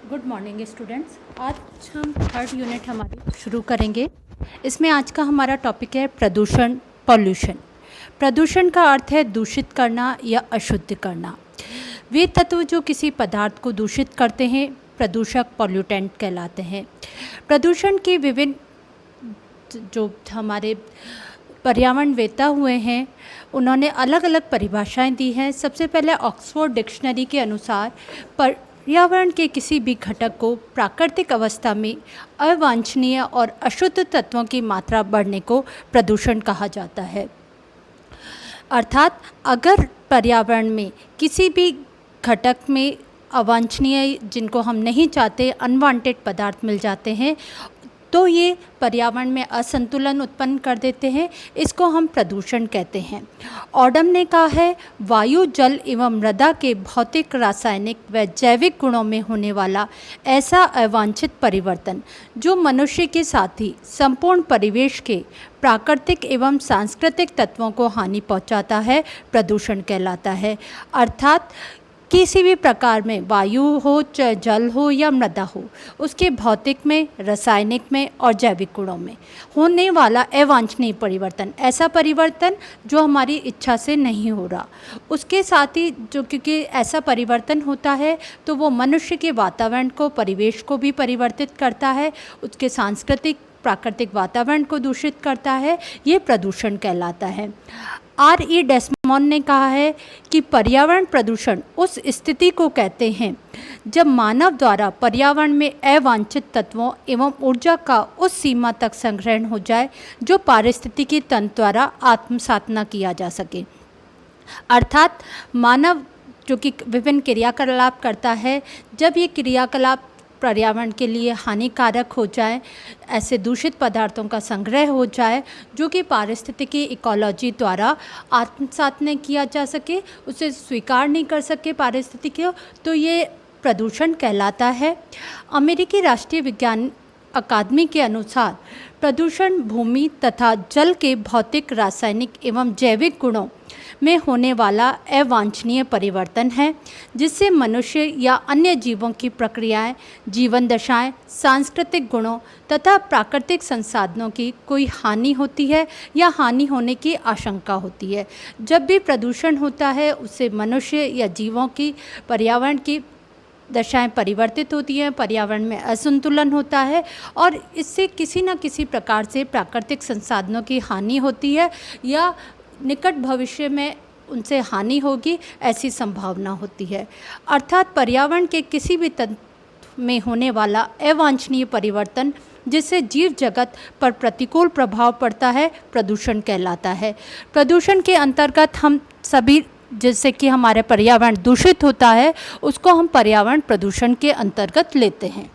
Good morning students. आज हम third unit हमारी शुरू करेंगे। इसमें आज का हमारा टॉपिक है प्रदूषण, पॉल्यूशन। प्रदूषण का अर्थ है दूषित करना या अशुद्ध करना। वे तत्व जो किसी पदार्थ को दूषित करते हैं प्रदूषक, पॉल्यूटेंट कहलाते हैं। प्रदूषण के विभिन्न जो हमारे पर्यावरणवेत्ता हुए हैं उन्होंने अलग अलग परिभाषाएं दी हैं। सबसे पहले ऑक्सफोर्ड डिक्शनरी के अनुसार पर्यावरण के किसी भी घटक को प्राकृतिक अवस्था में अवांछनीय और अशुद्ध तत्वों की मात्रा बढ़ने को प्रदूषण कहा जाता है। अर्थात अगर पर्यावरण में किसी भी घटक में अवांछनीय, जिनको हम नहीं चाहते, अनवांटेड पदार्थ मिल जाते हैं तो ये पर्यावरण में असंतुलन उत्पन्न कर देते हैं। इसको हम प्रदूषण कहते हैं। ऑडम ने कहा है वायु, जल एवं मृदा के भौतिक, रासायनिक व जैविक गुणों में होने वाला ऐसा अवांछित परिवर्तन जो मनुष्य के साथ ही संपूर्ण परिवेश के प्राकृतिक एवं सांस्कृतिक तत्वों को हानि पहुंचाता है, प्रदूषण कहलाता है। अर्थात किसी भी प्रकार में वायु हो, चाहे जल हो या मृदा हो, उसके भौतिक में, रासायनिक में और जैविक गुणों में होने वाला अवांछनीय परिवर्तन, ऐसा परिवर्तन जो हमारी इच्छा से नहीं हो रहा, उसके साथ ही जो क्योंकि ऐसा परिवर्तन होता है तो वो मनुष्य के वातावरण को, परिवेश को भी परिवर्तित करता है, उसके सांस्कृतिक प्राकृतिक वातावरण को दूषित करता है, ये प्रदूषण कहलाता है। R.E. डेस्मोन ने कहा है कि पर्यावरण प्रदूषण उस स्थिति को कहते हैं जब मानव द्वारा पर्यावरण में अवांछित तत्वों एवं ऊर्जा का उस सीमा तक संग्रहण हो जाए जो पारिस्थितिकी तंत्र द्वारा आत्मसात न किया जा सके। अर्थात मानव जो कि विभिन्न क्रियाकलाप करता है, जब ये क्रियाकलाप पर्यावरण के लिए हानिकारक हो जाए, ऐसे दूषित पदार्थों का संग्रह हो जाए जो कि पारिस्थितिकी इकोलॉजी द्वारा आत्मसात नहीं किया जा सके, उसे स्वीकार नहीं कर सके पारिस्थितिकी, तो ये प्रदूषण कहलाता है। अमेरिकी राष्ट्रीय विज्ञान अकादमी के अनुसार प्रदूषण भूमि तथा जल के भौतिक, रासायनिक एवं जैविक गुणों में होने वाला अवांछनीय परिवर्तन है जिससे मनुष्य या अन्य जीवों की प्रक्रियाएं, जीवन दशाएं, सांस्कृतिक गुणों तथा प्राकृतिक संसाधनों की कोई हानि होती है या हानि होने की आशंका होती है। जब भी प्रदूषण होता है उससे मनुष्य या जीवों की, पर्यावरण की दशाएं परिवर्तित होती हैं, पर्यावरण में असंतुलन होता है और इससे किसी न किसी प्रकार से प्राकृतिक संसाधनों की हानि होती है या निकट भविष्य में उनसे हानि होगी, ऐसी संभावना होती है। अर्थात पर्यावरण के किसी भी तत्व में होने वाला अवांछनीय परिवर्तन जिससे जीव जगत पर प्रतिकूल प्रभाव पड़ता है, प्रदूषण कहलाता है। प्रदूषण के अंतर्गत हम सभी, जिससे कि हमारे पर्यावरण दूषित होता है, उसको हम पर्यावरण प्रदूषण के अंतर्गत लेते हैं।